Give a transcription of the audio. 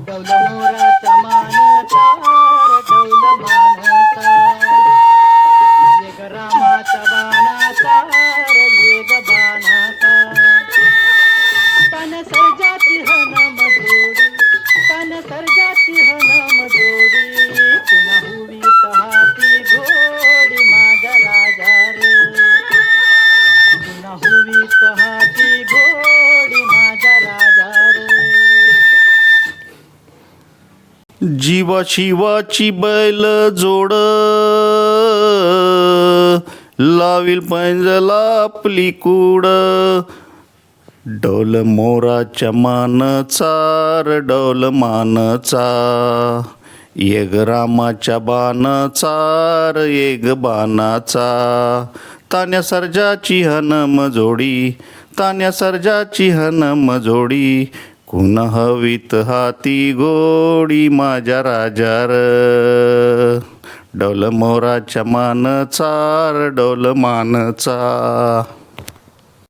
डौल मोराचा मानता डौल मानता येग रामाचा बाणाचा येग बाणाचा तन सर्जाची हनम जोडी तन सर्जाची हनम जोडी पुन्हा हुवी हाती घोडी माझा राजा रे पुन्हा हुवी हाती घोडी माझा राजा रे जीवा शिवाची बैल जोड लावील पैंजला आपली कूड डौल मोराच्या मानचा डौल मानचा येग रामाच्या बाणाचा येग बाणाचा तान्या सर्जाची हनम जोडी तान्या सर्जाची हनम जोडी कुण हवीत हाती गोडी माझ्या राजार डौल मोराच्या मानचा डौल मानचा